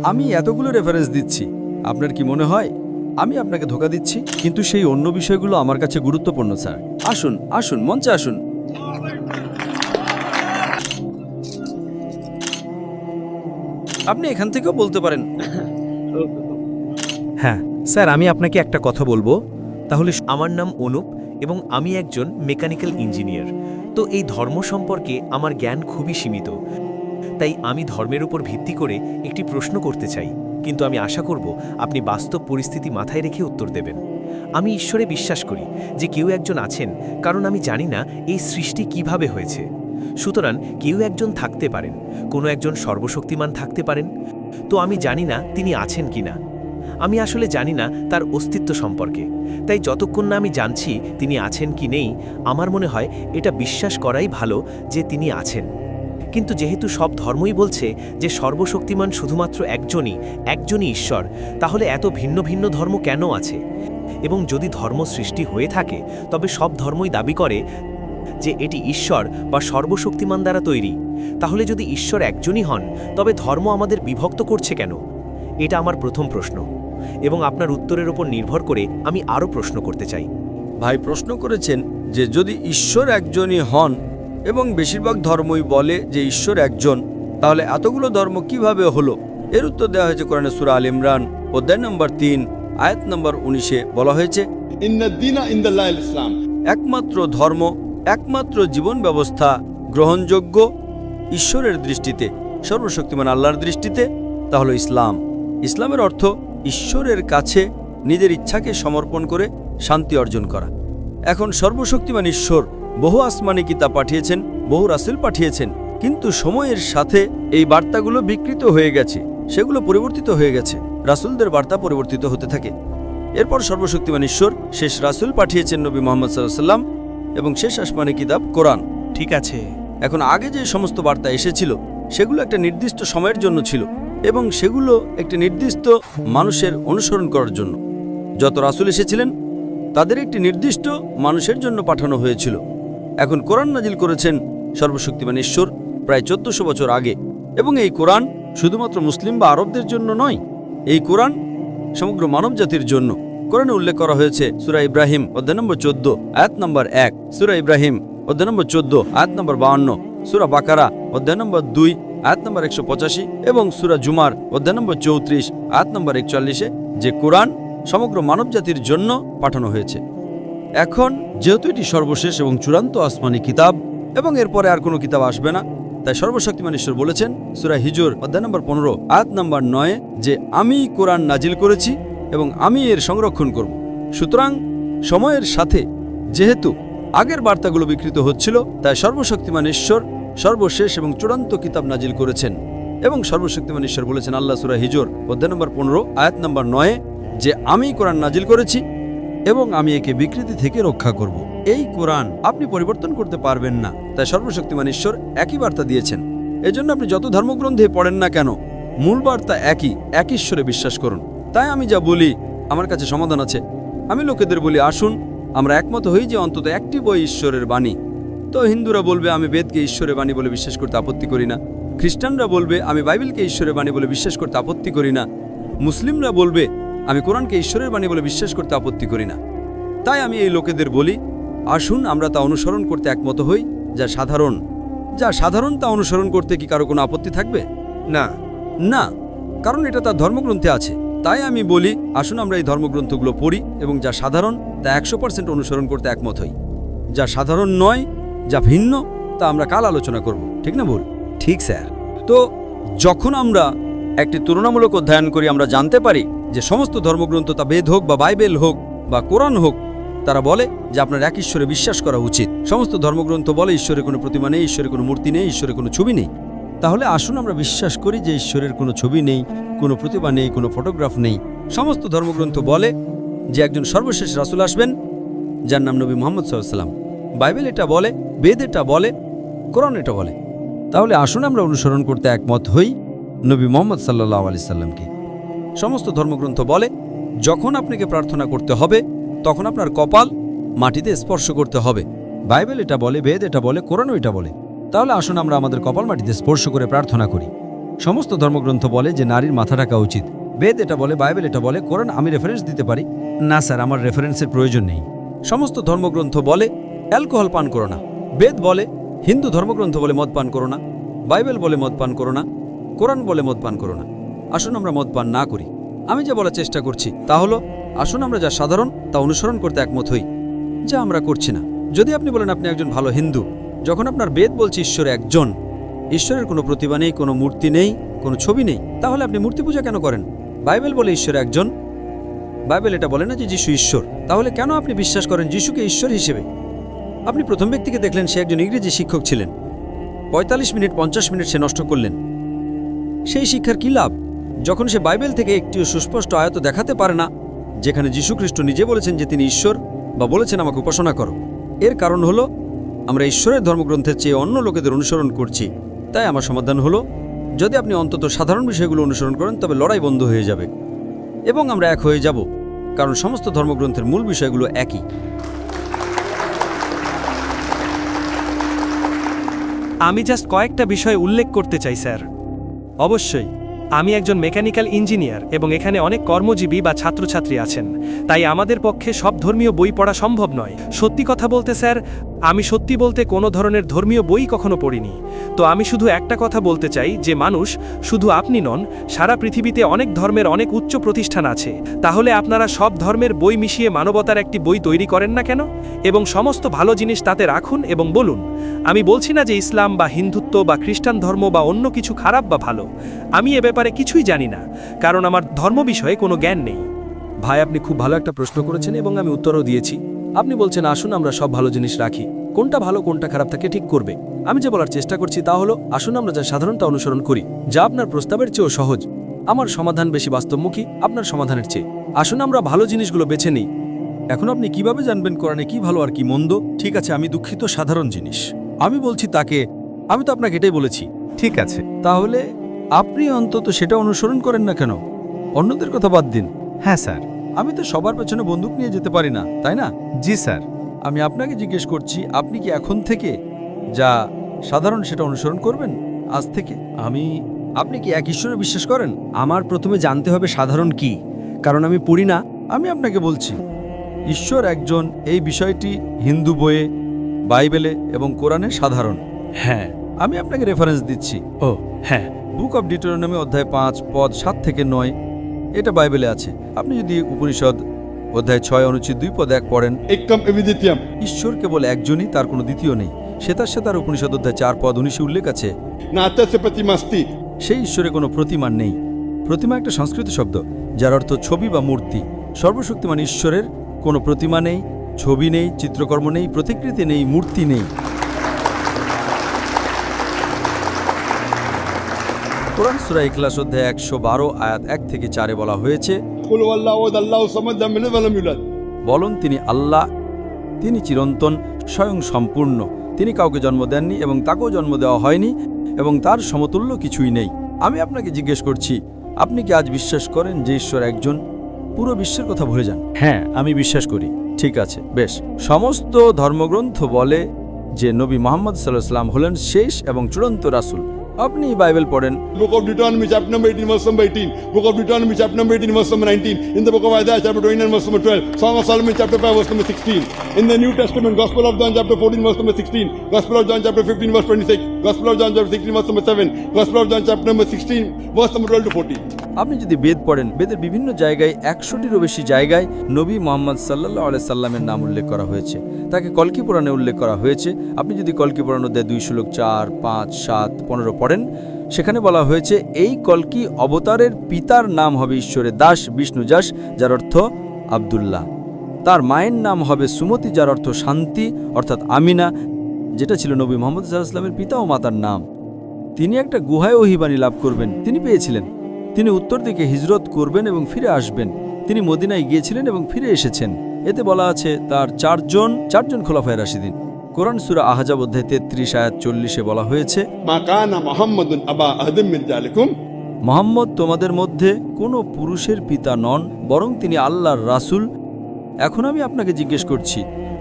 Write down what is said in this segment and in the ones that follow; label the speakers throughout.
Speaker 1: আমি এতগুলো রেফারেন্স দিচ্ছি, আপনার কি মনে হয় আমি আপনাকে ধোঁকা দিচ্ছি? কিন্তু সেই অন্য বিষয়গুলো আমার কাছে গুরুত্বপূর্ণ স্যার। আসুন আসুন, মঞ্চে আসুন। আপনি এখান থেকেও বলতে পারেন।
Speaker 2: হ্যাঁ স্যার, আমি আপনাকে একটা কথা বলবো। তাহলে আমার নাম অনুপ এবং আমি একজন মেকানিক্যাল ইঞ্জিনিয়ার। তো এই ধর্ম সম্পর্কে আমার জ্ঞান খুবই সীমিত, তাই আমি ধর্মের উপর ভিত্তি করে একটি প্রশ্ন করতে চাই, কিন্তু আমি আশা করব আপনি বাস্তব পরিস্থিতি মাথায় রেখে উত্তর দেবেন। আমি ঈশ্বরে বিশ্বাস করি যে কেউ একজন আছেন, কারণ আমি জানি না এই সৃষ্টি কিভাবে হয়েছে। সুতরাং কেউ একজন থাকতে পারেন, কোনো একজন সর্বশক্তিমান থাকতে পারেন। তো আমি জানি না তিনি আছেন কিনা। আমি আসলে জানি না তার অস্তিত্ব সম্পর্কে। তাই যতক্ষণ না আমি জানছি তিনি আছেন কি নেই, আমার মনে হয় এটা বিশ্বাস করাই ভালো যে তিনি আছেন। কিন্তু যেহেতু সব ধর্মই বলছে যে সর্বশক্তিমান শুধুমাত্র একজনই ঈশ্বর, তাহলে এত ভিন্ন ভিন্ন ধর্ম কেন আছে? এবং যদি ধর্ম সৃষ্টি হয়ে থাকে, তবে সব ধর্মই দাবি করে যে এটি ঈশ্বর বা সর্বশক্তিমান দ্বারা তৈরি। তাহলে যদি ঈশ্বর একজনই হন, তবে ধর্ম আমাদের বিভক্ত করছে কেন? এটা আমার প্রথম প্রশ্ন, এবং আপনার উত্তরের উপর নির্ভর করে আমি আরও প্রশ্ন করতে চাই।
Speaker 1: ভাই প্রশ্ন করেছেন যে যদি ঈশ্বর একজনই হন এবং বেশিরভাগ ধর্মই বলে যে ঈশ্বর একজন, তাহলে এতগুলো ধর্ম কিভাবে হলো? এর উত্তর দেওয়া হয়েছে কোরআনে সূরা আল ইমরান অধ্যায় নম্বর 3 আয়াত নম্বর 19-এ বলা হয়েছে, একমাত্র ধর্ম, একমাত্র জীবন ব্যবস্থা গ্রহণযোগ্য ঈশ্বরের দৃষ্টিতে, সর্বশক্তিমান আল্লাহর দৃষ্টিতে, তা হলো ইসলাম। ইসলামের অর্থ ঈশ্বরের কাছে নিজের ইচ্ছাকে সমর্পণ করে শান্তি অর্জন করা। এখন সর্বশক্তিমান ঈশ্বর বহু আসমানি কিতাব পাঠিয়েছেন, বহু রাসূল পাঠিয়েছেন, কিন্তু সময়ের সাথে এই বার্তাগুলো বিকৃত হয়ে গেছে, সেগুলো পরিবর্তিত হয়ে গেছে। রাসূলদের বার্তা পরিবর্তিত হতে থাকে। এরপর সর্বশক্তিমান ঈশ্বর শেষ রাসূল পাঠিয়েছেন নবী মুহাম্মদ সাল্লাল্লাহু আলাইহি ওয়াসাল্লাম, এবং শেষ আসমানি কিতাব কোরআন।
Speaker 2: ঠিক আছে।
Speaker 1: এখন আগে যে সমস্ত বার্তা এসেছিল সেগুলো একটা নির্দিষ্ট সময়ের জন্য ছিল, এবং সেগুলো একটি নির্দিষ্ট মানুষের অনুসরণ করার জন্য। যত রাসূল এসেছিলেন তাদের একটি নির্দিষ্ট মানুষের জন্য পাঠানো হয়েছিল। এখন কোরআন নাজিল করেছেন সর্বশক্তিমান ঈশ্বর প্রায় 1400 বছর আগে, এবং এই কোরআন শুধুমাত্র মুসলিম বা আরবদের জন্য নয়, এই কোরআন সমগ্র মানব জাতির জন্য। কোরআনে উল্লেখ করা হয়েছে সূরা ইব্রাহিম অধ্যায় নম্বর 14 আয়াত নম্বর 1, সূরা ইব্রাহিম অধ্যায় নম্বর 14 আয়াত নম্বর 52, সূরা বাকারা অধ্যায় নম্বর 2 আয়াত নম্বর 185, এবং সূরা জুমার অধ্যায় নম্বর 34 আয়াত নম্বর 41-এ যে কোরআন সমগ্র মানব জাতির জন্য পাঠানো হয়েছে। এখন যেহেতু এটি সর্বশেষ এবং চূড়ান্ত আসমানি কিতাব, এবং এরপরে আর কোনো কিতাব আসবে না, তাই সর্বশক্তিমান ঈশ্বর বলেছেন সূরা হিজর অধ্যায় নম্বর 15 আয়াত নম্বর 9 যে আমি কোরআন নাজিল করেছি এবং আমি এর সংরক্ষণ করব। সুতরাং সময়ের সাথে যেহেতু আগের বার্তাগুলো বিকৃত হচ্ছিল, তাই সর্বশক্তিমান ঈশ্বর সর্বশেষ এবং চূড়ান্ত কিতাব নাজিল করেছেন। এবং সর্বশক্তিমান ঈশ্বর বলেছেন আল্লাহ সূরা হিজর অধ্যায় নম্বর 15 আয়াত নম্বর 9 যে আমি কোরআন নাজিল করেছি এবং আমি একে বিকৃতি থেকে রক্ষা করব। এই কোরআন আপনি পরিবর্তন করতে পারবেন না, তাই সর্বশক্তিমান ঈশ্বর একই বার্তা দিয়েছেন। এজন্য আপনি যত ধর্মগ্রন্থে পড়েন না কেন, মূল বার্তা একই, এক ঈশ্বরে বিশ্বাস করুন। তাই আমি যা বলি আমার কাছে সমাধান আছে। আমি লোকেদের বলি আসুন আমরা একমত হই যে অন্তত একটি বই ঈশ্বরের বাণী। তো হিন্দুরা বলবে আমি বেদকে ঈশ্বরের বাণী বলে বিশ্বাস করতে আপত্তি করি না, খ্রিস্টানরা বলবে আমি বাইবেলকে ঈশ্বরের বাণী বলে বিশ্বাস করতে আপত্তি করি না, মুসলিমরা বলবে আমি কোরআনকে ঈশ্বরের বাণী বলে বিশ্বাস করতে আপত্তি করি না। তাই আমি এই লোকেদের বলি আসুন আমরা তা অনুসরণ করতে একমত হই, যা সাধারণ তা অনুসরণ করতে কি কারো কোনো আপত্তি থাকবে?
Speaker 2: না
Speaker 1: না, কারণ এটা তার ধর্মগ্রন্থে আছে। তাই আমি বলি আসুন আমরা এই ধর্মগ্রন্থগুলো পড়ি এবং যা সাধারণ তা 100% অনুসরণ করতে একমত হই। যা সাধারণ নয়, যা ভিন্ন, তা আমরা কাল আলোচনা করব, ঠিক না ভুল?
Speaker 2: ঠিক স্যার।
Speaker 1: তো যখন আমরা একটি তুলনামূলক অধ্যয়ন করি, আমরা জানতে পারি যে সমস্ত ধর্মগ্রন্থ, তা বেদ হোক বা বাইবেল হোক বা কোরআন হোক, তারা বলে যে আপনার এক ঈশ্বরে বিশ্বাস করা উচিত। সমস্ত ধর্মগ্রন্থ বলে ঈশ্বরের কোনো প্রতিমা নেই, ঈশ্বরের কোনো মূর্তি নেই, ঈশ্বরের কোনো ছবি নেই। তাহলে আসুন আমরা বিশ্বাস করি যে ঈশ্বরের কোনো ছবি নেই, কোনো প্রতিমা নেই, কোনো ফটোগ্রাফ নেই। সমস্ত ধর্মগ্রন্থ বলে যে একজন সর্বশেষ রাসূল আসবেন যার নাম নবী মুহাম্মদ সাল্লাল্লাহু আলাইহি ওয়াসাল্লাম। বাইবেল এটা বলে, বেদ এটা বলে, কোরআন এটা বলে। তাহলে আসুন আমরা অনুসরণ করতে একমত হই নবী মুহাম্মদ সাল্লাল্লাহু আলাইহি সাল্লামকে। সমস্ত ধর্মগ্রন্থ বলে যখন আপনাকে প্রার্থনা করতে হবে তখন আপনার কপাল মাটিতে স্পর্শ করতে হবে। বাইবেল এটা বলে, বেদ এটা বলে, কোরআনও এটা বলে। তাহলে আসুন আমরা আমাদের কপাল মাটিতে স্পর্শ করে প্রার্থনা করি। সমস্ত ধর্মগ্রন্থ বলে যে নারীর মাথা ঢাকা উচিত। বেদ এটা বলে, বাইবেল এটা বলে, কোরআন আমি রেফারেন্স দিতে পারি। না স্যার, আমার রেফারেন্সের প্রয়োজন নেই। সমস্ত ধর্মগ্রন্থ বলে অ্যালকোহল পান করো না। বেদ বলে, হিন্দু ধর্মগ্রন্থ বলে মদ পান করো না, বাইবেল বলে মদ পান করো না, কোরআন বলে মদ পান করো না। আসুন আমরা মদ পান না করি। আমি যা বলার চেষ্টা করছি তা হলো, আসুন আমরা যা সাধারণ তা অনুসরণ করতে একমত হই, যা আমরা করছি না। যদি আপনি বলেন আপনি একজন ভালো হিন্দু, যখন আপনার বেদ বলছে ঈশ্বর একজন, ঈশ্বরের কোনো প্রতিভা নেই, কোনো মূর্তি নেই, কোনো ছবি নেই, তাহলে আপনি মূর্তি পূজা কেন করেন? বাইবেল বলে ঈশ্বর একজন, বাইবেল এটা বলে না যে যিশু ঈশ্বর, তাহলে কেন আপনি বিশ্বাস করেন যিশুকে ঈশ্বর হিসেবে? আপনি প্রথম ব্যক্তিকে দেখলেন, সে একজন ইংরেজি শিক্ষক ছিলেন। ৪৫ মিনিট ৫০ মিনিট সে নষ্ট করলেন। সেই শিক্ষার কী লাভ যখন সে বাইবেল থেকে একটিও সুস্পষ্ট আয়াত দেখাতে পারে না যেখানে যীশু খ্রিস্ট নিজে বলেছেন যে তিনি ঈশ্বর, বা বলেছেন আমাকে উপাসনা করো? এর কারণ হলো আমরা ঈশ্বরের ধর্মগ্রন্থের চেয়ে অন্য লোকেদের অনুসরণ করছি। তাই আমার সমাধান হলো, যদি আপনি অন্তত সাধারণ বিষয়গুলো অনুসরণ করেন তবে লড়াই বন্ধ হয়ে যাবে এবং আমরা এক হয়ে যাব, কারণ সমস্ত ধর্মগ্রন্থের মূল বিষয়গুলো একই।
Speaker 3: আমি জাস্ট কয়েকটা বিষয় উল্লেখ করতে চাই স্যার। অবশ্যই আমি একজন মেকানিক্যাল ইঞ্জিনিয়ার এবং এখানে অনেক কর্মজীবী বা ছাত্রছাত্রী আছেন, তাই আমাদের পক্ষে সব ধর্মীয় বই পড়া সম্ভব নয়। সত্যি কথা বলতে স্যার, আমি সত্যি বলতে কোনো ধরনের ধর্মীয় বই কখনো পড়িনি। তো আমি শুধু একটা কথা বলতে চাই যে মানুষ, শুধু আপনি নন, সারা পৃথিবীতে অনেক ধর্মের অনেক উচ্চ প্রতিষ্ঠান আছে। তাহলে আপনারা সব ধর্মের বই মিশিয়ে মানবতার একটি বই তৈরি করেন না কেন? এবং সমস্ত ভালো জিনিস তাতে রাখুন এবং বলুন। আমি বলছি না যে ইসলাম বা হিন্দুত্ব বা খ্রিস্টান ধর্ম বা অন্য কিছু খারাপ বা ভালো। আমি এ ব্যাপারে কিছুই জানি না, কারণ আমার ধর্ম বিষয়ে কোনো জ্ঞান নেই।
Speaker 4: ভাই, আপনি খুব ভালো একটা প্রশ্ন করেছেন এবং আমি উত্তরও দিয়েছি। আপনি বলছেন আসুন আমরা সব ভালো জিনিস রাখি, কোনটা ভালো কোনটা খারাপ তাকে ঠিক করবে। আমি যে বলার চেষ্টা করছি তা হলো, আসুন আমরা যা সাধারণতা অনুসরণ করি, যা আপনার প্রস্তাবের চেয়েও সহজ। আমার সমাধান বেশি বাস্তবমুখী আপনার সমাধানের চেয়ে। আসুন আমরা ভালো জিনিসগুলো বেছে নিই।
Speaker 1: এখন আপনি কিভাবে জানবেন কোরআনে কি ভালো আর কি মন্দ? ঠিক আছে, আমি দুঃখিত, সাধারণ জিনিস আমি বলছি তাকে। আমি তো আপনাকে এটাই বলেছি।
Speaker 2: ঠিক আছে।
Speaker 1: তাহলে আপনি অন্তত সেটা অনুসরণ করেন না কেন? অন্যদের কথা বাদ দিন।
Speaker 2: হ্যাঁ স্যার।
Speaker 1: আমি তো সবার পেছনে বন্দুক নিয়ে যেতে পারি না, তাই না?
Speaker 2: জি স্যার।
Speaker 1: আমি আপনাকে জিজ্ঞেস করছি, আপনি কি এখন থেকে যা সাধারণ সেটা অনুসরণ করবেন আজ থেকে? আপনি কি এক ঈশ্বরে বিশ্বাস করেন? আমার প্রথমে জানতে হবে সাধারণ কি, কারণ আমি পড়ি না। আমি আপনাকে বলছি ঈশ্বর একজন, এই বিষয়টি হিন্দু বইয়ে, বাইবেলে এবং কোরআনে সাধারণ।
Speaker 3: হ্যাঁ।
Speaker 1: আমি আপনাকে রেফারেন্স দিচ্ছি।
Speaker 3: ও হ্যাঁ।
Speaker 1: বুক অব ডিউটেরোনমি অধ্যায় 5 পদ 7 থেকে 9, এটা বাইবেলে আছে। আপনি যদি উপনিষদ অধ্যায় 6 অনুচ্ছেদ 2 পদ 1 পড়েন,
Speaker 5: একম এবিদিত্যম,
Speaker 1: ঈশ্বর কেবল একজনই, তার কোনো দ্বিতীয় নেই। সেতার উপনিষদ অধ্যায় 4 পদ 19 উল্লেখ আছে
Speaker 5: নাতস্য প্রতিমাস্তি।
Speaker 1: সেই ঈশ্বরে কোনো প্রতিমা নেই। প্রতিমা একটা সংস্কৃত শব্দ যার অর্থ ছবি বা মূর্তি। সর্বশক্তিমান ঈশ্বরের কোনো প্রতিমা নেই, ছবি নেই, চিত্রকর্ম নেই, প্রতিকৃতি নেই, মূর্তি নেই। কোরআন সূরা ইখলাস অধ্যায় 112 আয়াত 1 থেকে 4 বলা হয়েছে,
Speaker 5: কুল ওয়াল্লাহু আহাদ আল্লাহুস সামাদ লাম ইয়ালিদ ওয়া লাম ইউলাদ।
Speaker 1: বলুন তিনি আল্লাহ, তিনি চিরন্তন, স্বয়ং সম্পূর্ণ। তিনি কাউকে জন্ম দেননি এবং তাকেও জন্ম দেওয়া হয়নি এবং তার সমতুল্য কিছুই নেই। আমি আপনাকে জিজ্ঞেস করছি, আপনি কি আজ বিশ্বাস করেন যে ঈশ্বর একজন? পুরো বিশ্বের কথা ভুলে যান। হ্যাঁ, আমি বিশ্বাস করি। ঠিক আছে, বেশ। সমস্ত ধর্মগ্রন্থ বলে যে নবী মুহাম্মদ সাল্লাল্লাহু আলাইহি ওয়াসাল্লাম হলেন শেষ এবং চূড়ান্ত রাসূল। আপনি বাইবেল পড়েন,
Speaker 5: Book of Deuteronomy chapter number 18 verse number 18. Book of Deuteronomy chapter number 18 verse number 19. In the book of Isaiah chapter 29 verse number 12. Song of Solomon chapter 5 verse number 16. In the New Testament, Gospel of John chapter 14 verse number 16. Gospel of John chapter 15 verse 26. Gospel of John chapter 16 verse number 7. Gospel of John chapter number 16 verse number 12 to 14.
Speaker 1: আপনি যদি বেদ পড়েন, বেদের বিভিন্ন জায়গায় 100টিরও বেশি জায়গায় নবী মুহাম্মদ সাল্লাল্লাহু আলাইহি সাল্লামের নাম উল্লেখ করা হয়েছে। তাকে কলকি পুরাণে উল্লেখ করা হয়েছে। আপনি যদি কলকি পুরাণ অধ্যায় 2 শ্লোক 4, 5, 7, 15 পড়েন, সেখানে বলা হয়েছে এই কলকি অবতারের পিতার নাম হবে ঈশ্বরের দাস বিষ্ণুযাস, যার অর্থ আব্দুল্লাহ। তার মায়ের নাম হবে সুমতি, যার অর্থ শান্তি, অর্থাৎ আমিনা, যেটা ছিল নবী মুহাম্মদ সাল্লাল্লাহু আলাইহি সাল্লামের পিতা ও মাতার নাম। তিনি একটা গুহায় ওহীবাণী লাভ করবেন, তিনি পেয়েছিলেন। তিনি উত্তর দিকে হিজরত করবেন এবং ফিরে আসবেন। তিনি মদিনায় গিয়েছিলেন এবং ফিরে এসেছেন। এতে বলা আছে তার চারজন খোলাফায়ে রাশিদিন। কোরআন সূরা আহজাব অধ্যায় 33 আয়াত 40 বলা হয়েছে,
Speaker 5: মা কানা মুহাম্মাদুন আবা আহাদিম মিন যালিকুম।
Speaker 1: মুহাম্মদ তোমাদের মধ্যে কোনো পুরুষের পিতা নন, বরং তিনি আল্লাহর রাসূল। এখন আমি আপনাকে জিজ্ঞেস করছি,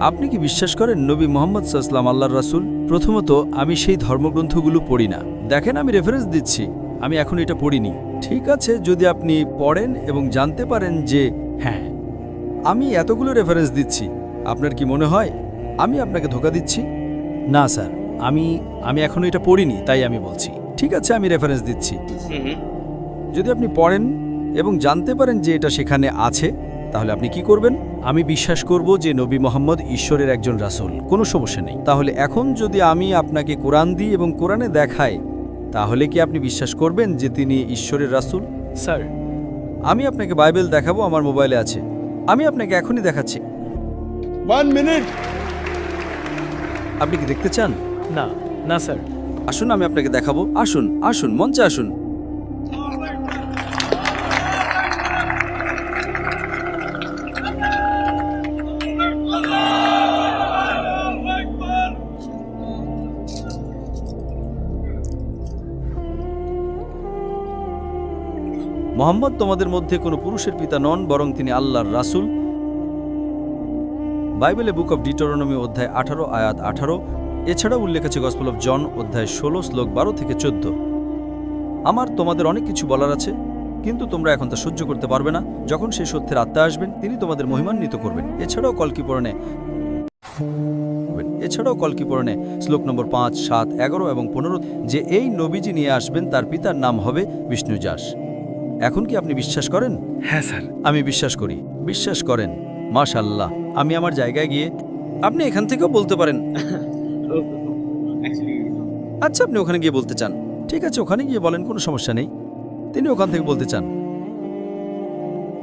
Speaker 1: আপনি কি বিশ্বাস করেন নবী মুহাম্মদ সাল্লাল্লাহু আলাইহি ওয়াসাল্লাম আল্লাহর রাসূল? প্রথমত, আমি সেই ধর্মগ্রন্থগুলো পড়ি না। দেখেন, আমি রেফারেন্স দিচ্ছি। আমি এখন এটা পড়িনি। ঠিক আছে, যদি আপনি পড়েন এবং জানতে পারেন যে হ্যাঁ, আমি এতগুলো রেফারেন্স দিচ্ছি, আপনার কি মনে হয় আমি আপনাকে ধোঁকা দিচ্ছি? না স্যার, আমি এখনো এটা পড়িনি, তাই আমি বলছি। ঠিক আছে, আমি রেফারেন্স দিচ্ছি। যদি আপনি পড়েন এবং জানতে পারেন যে এটা সেখানে আছে, তাহলে আপনি কি করবেন? আমি বিশ্বাস করব যে নবী মোহাম্মদ ঈশ্বরের একজন রাসূল, কোনো সমস্যা নেই। তাহলে এখন যদি আমি আপনাকে কোরআন দিই এবং কোরআনে দেখাই, তাহলে কি আপনি বিশ্বাস করবেন যে তিনি ঈশ্বরের রাসূল?
Speaker 2: স্যার,
Speaker 1: আমি আপনাকে বাইবেল দেখাবো, আমার মোবাইলে আছে। আমি আপনাকে এখনই দেখাচ্ছি।
Speaker 5: 1 minute.
Speaker 1: আপনি কি দেখতে চান?
Speaker 2: না না স্যার।
Speaker 1: আসুন, আমি আপনাকে দেখাবো। আসুন আসুন, মঞ্চে আসুন। মোহাম্মদ তোমাদের মধ্যে কোনো পুরুষের পিতা নন, বরং তিনি আল্লাহর রাসূল। বাইবেলে বুক অব ডিটোরনমি অধ্যায় 18 আয়াত 18। এছাড়াও উল্লেখ আছে গসপেল অফ জন অধ্যায় 16 শ্লোক 12 থেকে 14। আমার তোমাদের অনেক কিছু বলার আছে, কিন্তু তোমরা এখন তা সহ্য করতে পারবে না। যখন সেই সত্যের আত্মা আসবেন, তিনি তোমাদের মহিমান্বিত করবেন। এছাড়াও কলকি পরনে শ্লোক নম্বর 5, 7, 11 এবং 15 যে এই নবীজি নিয়ে আসবেন, তার পিতার নাম হবে বিষ্ণুযাস। এখন কি আপনি বিশ্বাস করেন?
Speaker 3: হ্যাঁ স্যার।
Speaker 1: আমি বিশ্বাস করি। বিশ্বাস করেন? মাশাআল্লাহ। আমি আমার জায়গায় গিয়ে, আপনি এখান থেকেও বলতে পারেন। আচ্ছা, আপনি ওখানে গিয়ে বলতে চান, ঠিক আছে, ওখানে গিয়ে বলেন, কোনো সমস্যা নেই। তিনি ওখান থেকে বলতে চান।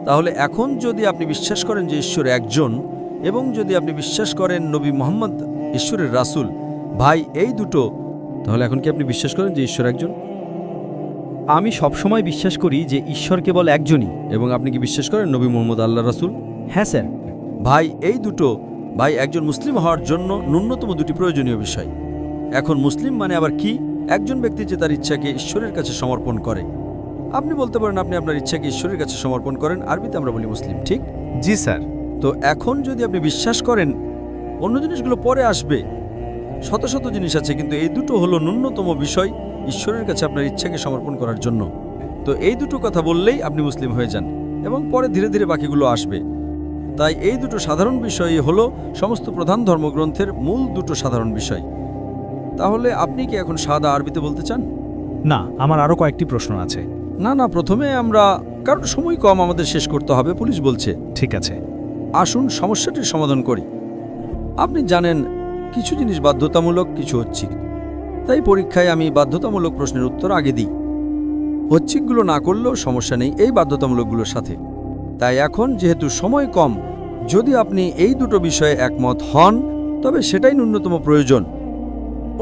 Speaker 1: তাহলে এখন যদি আপনি বিশ্বাস করেন যে ঈশ্বর একজন, এবং যদি আপনি বিশ্বাস করেন নবী মোহাম্মদ ঈশ্বরের রাসূল, ভাই, এই দুটো, তাহলে এখন কি আপনি বিশ্বাস করেন যে ঈশ্বর একজন?
Speaker 6: আমি সবসময় বিশ্বাস করি যে ঈশ্বর কেবল একজনই।
Speaker 1: এবং আপনি কি বিশ্বাস করেন নবী মোহাম্মদ আল্লাহর রাসূল?
Speaker 6: হ্যাঁ স্যার।
Speaker 1: ভাই, এই দুটো, ভাই, একজন মুসলিম হওয়ার জন্য ন্যূনতম দুটি প্রয়োজনীয় বিষয়। এখন মুসলিম মানে আবার কি? একজন ব্যক্তি যে তার ইচ্ছাকে ঈশ্বরের কাছে সমর্পণ করে। আপনি বলতে পারেন আপনি আপনার ইচ্ছাকে ঈশ্বরের কাছে সমর্পণ করেন, আরবিতে আমরা বলি মুসলিম, ঠিক?
Speaker 2: জি স্যার।
Speaker 1: তো এখন যদি আপনি বিশ্বাস করেন, অন্য জিনিসগুলো পরে আসবে, শত শত জিনিস আছে, কিন্তু এই দুটো হলো ন্যূনতম বিষয় ঈশ্বরের কাছে আপনার ইচ্ছাকে সমর্পণ করার জন্য। তো এই দুটো কথা বললেই আপনি মুসলিম হয়ে যান, এবং পরে ধীরে ধীরে বাকিগুলো আসবে। তাই এই দুটো সাধারণ বিষয় হলো সমস্ত প্রধান ধর্মগ্রন্থের মূল দুটো সাধারণ বিষয়। তাহলে আপনি কি এখন সাদা আরবিতে বলতে চান?
Speaker 3: না, আমার আরও কয়েকটি প্রশ্ন আছে।
Speaker 1: না, প্রথমে আমরা, কারণ সময় কম, আমাদের শেষ করতে হবে, পুলিশ বলছে।
Speaker 3: ঠিক আছে।
Speaker 1: আসুন সমস্যাটির সমাধান করি। আপনি জানেন কিছু জিনিস বাধ্যতামূলক, কিছু ঐচ্ছিক। তাই পরীক্ষায় আমি বাধ্যতামূলক প্রশ্নের উত্তর আগে দিই। ঐচ্ছিকগুলো না করলেও সমস্যা নেই এই বাধ্যতামূলকগুলোর সাথে। তাই এখন যেহেতু সময় কম, যদি আপনি এই দুটো বিষয়ে একমত হন, তবে সেটাই ন্যূনতম প্রয়োজন।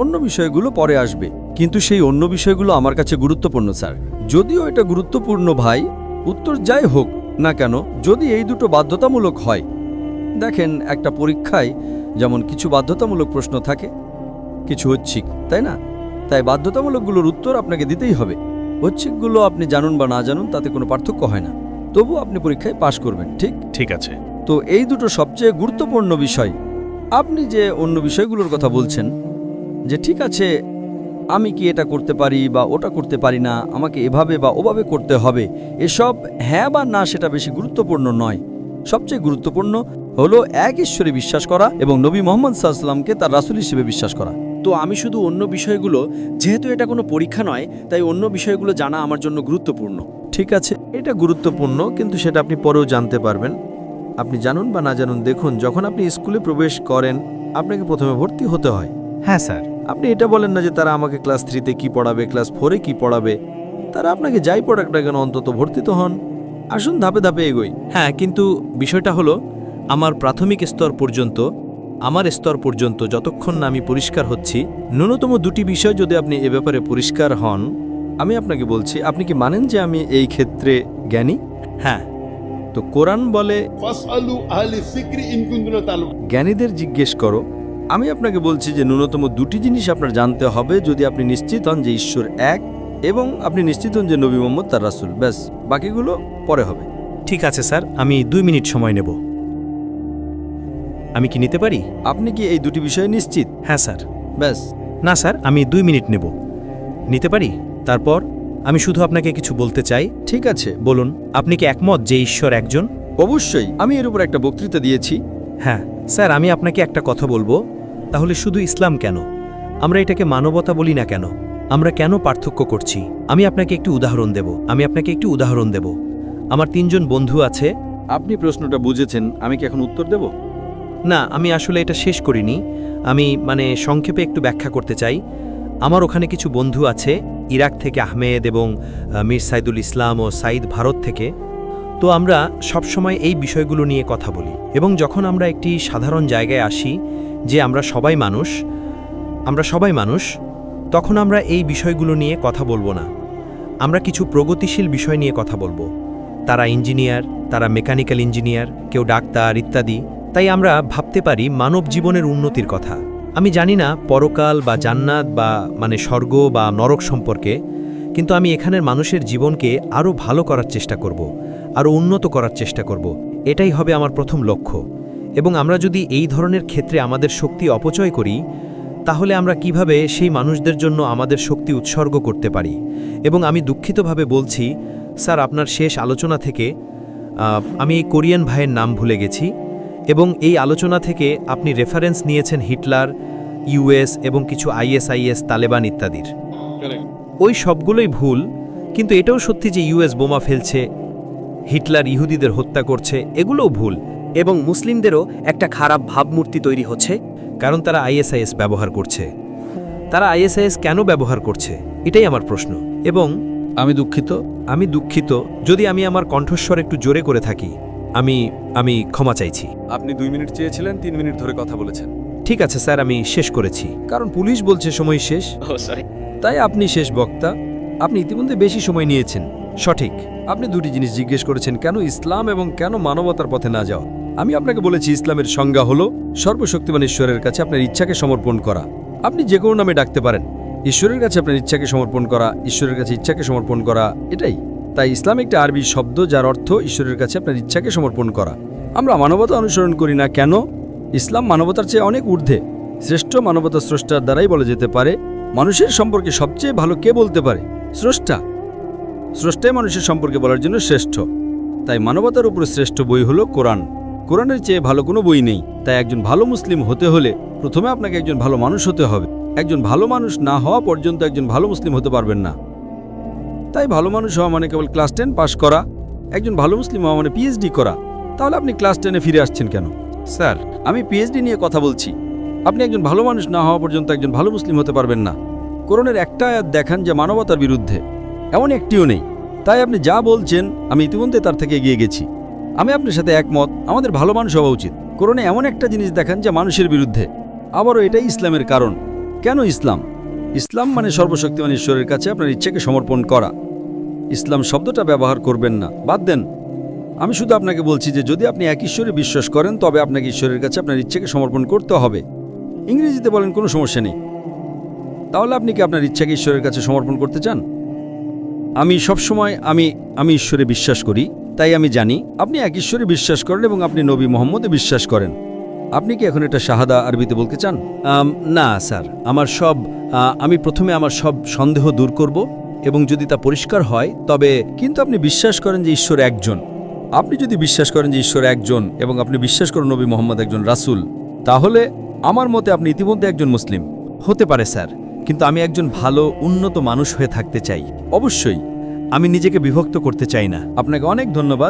Speaker 1: অন্য বিষয়গুলো পরে আসবে, কিন্তু সেই অন্য বিষয়গুলো আমার কাছে গুরুত্বপূর্ণ স্যার। যদিও এটা গুরুত্বপূর্ণ ভাই, উত্তর যাই হোক না কেন, যদি এই দুটো বাধ্যতামূলক হয়। দেখেন, একটা পরীক্ষায় যেমন কিছু বাধ্যতামূলক প্রশ্ন থাকে, কিছু ঐচ্ছিক, তাই না? তাই বাধ্যতামূলকগুলোর উত্তর আপনাকে দিতেই হবে। ঐচ্ছিকগুলো আপনি জানুন বা না জানুন, তাতে কোনো পার্থক্য হয় না, তবু আপনি পরীক্ষায় পাশ করবেন, ঠিক?
Speaker 3: ঠিক আছে।
Speaker 1: তো এই দুটো সবচেয়ে গুরুত্বপূর্ণ বিষয়। আপনি যে অন্য বিষয়গুলোর কথা বলছেন, যে ঠিক আছে আমি কি এটা করতে পারি বা ওটা করতে পারি না, আমাকে এভাবে বা ওভাবে করতে হবে, এসব হ্যাঁ বা না সেটা বেশি গুরুত্বপূর্ণ নয়। সবচেয়ে গুরুত্বপূর্ণ হলো এক ঈশ্বরে বিশ্বাস করা এবং নবী মোহাম্মদ সাল্লাল্লাহু আলাইহি ওয়াসাল্লামকে তার রাসূল হিসেবে বিশ্বাস করা।
Speaker 4: তো আমি শুধু অন্য বিষয়গুলো, যেহেতু এটা কোনো পরীক্ষা নয়, তাই অন্য বিষয়গুলো জানা আমার জন্য গুরুত্বপূর্ণ।
Speaker 1: ঠিক আছে, এটা গুরুত্বপূর্ণ, কিন্তু সেটা আপনি পরেও জানতে পারবেন। আপনি জানুন বা না জানুন, দেখুন, যখন আপনি স্কুলে প্রবেশ করেন, আপনাকে প্রথমে ভর্তি হতে হয়।
Speaker 3: হ্যাঁ স্যার।
Speaker 1: আপনি এটা বলেন না যে তারা আমাকে ক্লাস 3-তে কি পড়াবে, ক্লাস 4-এ কি পড়াবে। তারা আপনাকে যাই পড়াক না কেন, অন্তত ভর্তি তো হন। আসুন ধাপে ধাপে এগোই।
Speaker 2: হ্যাঁ, কিন্তু বিষয়টা হলো আমার প্রাথমিক স্তর পর্যন্ত, আমার স্তর পর্যন্ত যতক্ষণ না আমি পরিষ্কার হচ্ছি, ন্যূনতম দুটি বিষয় যদি আপনি এ ব্যাপারে পরিষ্কার হন।
Speaker 1: আমি আপনাকে বলছি, আপনি কি মানেন যে আমি এই ক্ষেত্রে জ্ঞানী?
Speaker 2: হ্যাঁ।
Speaker 1: তো কোরআন বলে
Speaker 5: ফাসআলু আহলি যিকরি ইন কুনতুম লা তা'লামুন।
Speaker 1: জ্ঞানীদের জিজ্ঞেস করো। আমি আপনাকে বলছি যে ন্যূনতম দুটি জিনিস আপনার জানতে হবে, যদি আপনি নিশ্চিত হন যে ঈশ্বর এক এবং আপনি নিশ্চিত হন যে নবী মুহাম্মদ তার রাসূল। ব্যাস, বাকিগুলো পরে হবে।
Speaker 3: ঠিক আছে স্যার, আমি 2 মিনিট সময় নেব। আমি কি নিতে পারি?
Speaker 1: আপনি কি এই দুটি বিষয়ে নিশ্চিত?
Speaker 3: হ্যাঁ স্যার।
Speaker 1: ব্যাস।
Speaker 3: না স্যার, আমি 2 মিনিট নেব। নিতে পারি? তারপর
Speaker 2: আমি শুধু আপনাকে কিছু বলতে চাই।
Speaker 1: ঠিক আছে,
Speaker 2: বলুন, আপনি কি একমত যে ঈশ্বর একজন?
Speaker 1: অবশ্যই। আমি এর উপর একটা বক্তৃতা দিয়েছি।
Speaker 2: হ্যাঁ স্যার, আমি আপনাকে একটা কথা বলবো। তাহলে শুধু ইসলাম কেন? আমরা এটাকে মানবতা বলি না কেন? আমরা কেন পার্থক্য করছি? আমি আপনাকে একটি উদাহরণ দেব। আমার 3 জন বন্ধু আছে।
Speaker 1: আপনি প্রশ্নটা বুঝেছেন, আমি কি এখন উত্তর দেব?
Speaker 2: না, আমি আসলে এটা শেষ করিনি। আমি সংক্ষেপে একটু ব্যাখ্যা করতে চাই। আমার ওখানে কিছু বন্ধু আছে, ইরাক থেকে আহমেদ এবং মীর সাইদুল ইসলাম ও সাইদ ভারত থেকে। তো আমরা সবসময় এই বিষয়গুলো নিয়ে কথা বলি, এবং যখন আমরা একটি সাধারণ জায়গায় আসি যে আমরা সবাই মানুষ, তখন আমরা এই বিষয়গুলো নিয়ে কথা বলবো না। আমরা কিছু প্রগতিশীল বিষয় নিয়ে কথা বলবো। তারা ইঞ্জিনিয়ার, তারা মেকানিক্যাল ইঞ্জিনিয়ার, কেউ ডাক্তার ইত্যাদি। তাই আমরা ভাবতে পারি মানব জীবনের উন্নতির কথা। আমি জানি না পরকাল বা জান্নাত বা স্বর্গ বা নরক সম্পর্কে, কিন্তু আমি এখানের মানুষের জীবনকে আরও ভালো করার চেষ্টা করব, আরও উন্নত করার চেষ্টা করব। এটাই হবে আমার প্রথম লক্ষ্য। এবং আমরা যদি এই ধরনের ক্ষেত্রে আমাদের শক্তি অপচয় করি, তাহলে আমরা কিভাবে সেই মানুষদের জন্য আমাদের শক্তি উৎসর্গ করতে পারি? এবং আমি দুঃখিতভাবে বলছি স্যার, আপনার শেষ আলোচনা থেকে আমি এই কোরিয়ান ভাইয়ের নাম ভুলে গেছি, এবং এই আলোচনা থেকে আপনি রেফারেন্স নিয়েছেন হিটলার, ইউএস এবং কিছু আইএসআইএস, তালেবান ইত্যাদির। ওই সবগুলোই ভুল, কিন্তু এটাও সত্যি যে ইউএস বোমা ফেলছে, হিটলার ইহুদিদের হত্যা করছে, এগুলোও ভুল।
Speaker 7: এবং মুসলিমদেরও একটা খারাপ ভাবমূর্তি তৈরি হচ্ছে,
Speaker 2: কারণ তারা আইএসআইএস ব্যবহার করছে। তারা আইএসআইএস কেন ব্যবহার করছে, এটাই আমার প্রশ্ন। এবং আমি দুঃখিত যদি আমি আমার কণ্ঠস্বর একটু জোরে করে থাকি। আমি ক্ষমা চাইছি।
Speaker 4: আপনি 2 মিনিট চেয়েছিলেন, 3 মিনিট ধরে কথা বলেছেন।
Speaker 2: ঠিক আছে স্যার, আমি শেষ করেছি।
Speaker 4: কারণ পুলিশ বলছে সময় শেষ, তাই আপনি শেষ বক্তা। আপনি ইতিমধ্যে বেশি সময় নিয়েছেন।
Speaker 2: সঠিক।
Speaker 4: আপনি 2টি জিনিস জিজ্ঞেস করেছেন, কেন ইসলাম এবং কেন মানবতার পথে না যাওয়া। আমি আপনাকে বলেছি ইসলামের সংজ্ঞা হলো সর্বশক্তিমান ঈশ্বরের কাছে আপনার ইচ্ছাকে সমর্পণ করা। আপনি যে কোনো নামে ডাকতে পারেন। ঈশ্বরের কাছে আপনার ইচ্ছাকে সমর্পণ করা, ঈশ্বরের কাছে ইচ্ছাকে সমর্পণ করা, এটাই। তাই ইসলাম একটা আরবি শব্দ যার অর্থ ঈশ্বরের কাছে আপনার ইচ্ছাকে সমর্পণ করা। আমরা মানবতা অনুসরণ করি না কেন? ইসলাম মানবতার চেয়ে অনেক ঊর্ধ্বে। শ্রেষ্ঠ মানবতা স্রষ্টার দ্বারাই বলা যেতে পারে। মানুষের সম্পর্কে সবচেয়ে ভালো কে বলতে পারে? স্রষ্টা। স্রষ্টাই মানুষের সম্পর্কে বলার জন্য শ্রেষ্ঠ। তাই মানবতার উপর শ্রেষ্ঠ বই হলো কোরআন। কোরআনের চেয়ে ভালো কোনো বই নেই। তাই একজন ভালো মুসলিম হতে হলে প্রথমে আপনাকে একজন ভালো মানুষ হতে হবে। একজন ভালো মানুষ না হওয়া পর্যন্ত একজন ভালো মুসলিম হতে পারবেন না। তাই ভালো মানুষ হওয়া মানে কেবল ক্লাস 10 পাশ করা, একজন ভালো মুসলিম হওয়া মানে পিএইচডি করা। তাহলে আপনি ক্লাস 10-এ ফিরে আসছেন কেন?
Speaker 1: স্যার,
Speaker 4: আমি পিএইচডি নিয়ে কথা বলছি। আপনি একজন ভালো মানুষ না হওয়া পর্যন্ত একজন ভালো মুসলিম হতে পারবেন না। কোরআনের একটা আয়াত দেখান যে মানবতার বিরুদ্ধে, এমন একটিও নেই। তাই আপনি যা বলছেন আমি ইতিমধ্যে তার থেকে এগিয়ে গেছি। আমি আপনার সাথে একমত, আমাদের ভালো মানুষ হওয়া উচিত। কোরআনে এমন একটা জিনিস দেখান যে মানুষের বিরুদ্ধে। আবারও এটাই ইসলামের কারণ। কেন ইসলাম? ইসলাম মানে সর্বশক্তিমান ঈশ্বরের কাছে আপনার ইচ্ছাকে সমর্পণ করা। ইসলাম শব্দটা ব্যবহার করবেন না, বাদ দেন। আমি শুধু আপনাকে বলছি যে যদি আপনি এক ঈশ্বরে বিশ্বাস করেন তবে আপনাকে ঈশ্বরের কাছে আপনার ইচ্ছাকে সমর্পণ করতে হবে। ইংরেজিতে বলেন কোনো সমস্যা নেই। তাহলে আপনি কি আপনার ইচ্ছাকে ঈশ্বরের কাছে সমর্পণ করতে চান? আমি সবসময় আমি ঈশ্বরে বিশ্বাস করি, তাই আমি জানি আপনি এক ঈশ্বরে বিশ্বাস করেন এবং আপনি নবী মোহাম্মদে বিশ্বাস করেন। আপনি কি এখন এটা শাহাদা আরবিতে বলতে চান?
Speaker 1: না স্যার, আমি প্রথমে আমার সব সন্দেহ দূর করব এবং যদি তা পরিষ্কার হয় তবে।
Speaker 4: কিন্তু আপনি বিশ্বাস করেন যে ঈশ্বর একজন। আপনি যদি বিশ্বাস করেন যে ঈশ্বর একজন এবং আপনি বিশ্বাস করেন নবী মোহাম্মদ একজন রাসূল, তাহলে আমার মতে আপনি ইতিমধ্যে একজন মুসলিম।
Speaker 1: হতে পারে স্যার, কিন্তু আমি একজন ভালো উন্নত মানুষ হয়ে থাকতে চাই।
Speaker 4: অবশ্যই।
Speaker 1: আমি নিজেকে বিভক্ত করতে চাই না।
Speaker 4: আপনাকে অনেক ধন্যবাদ।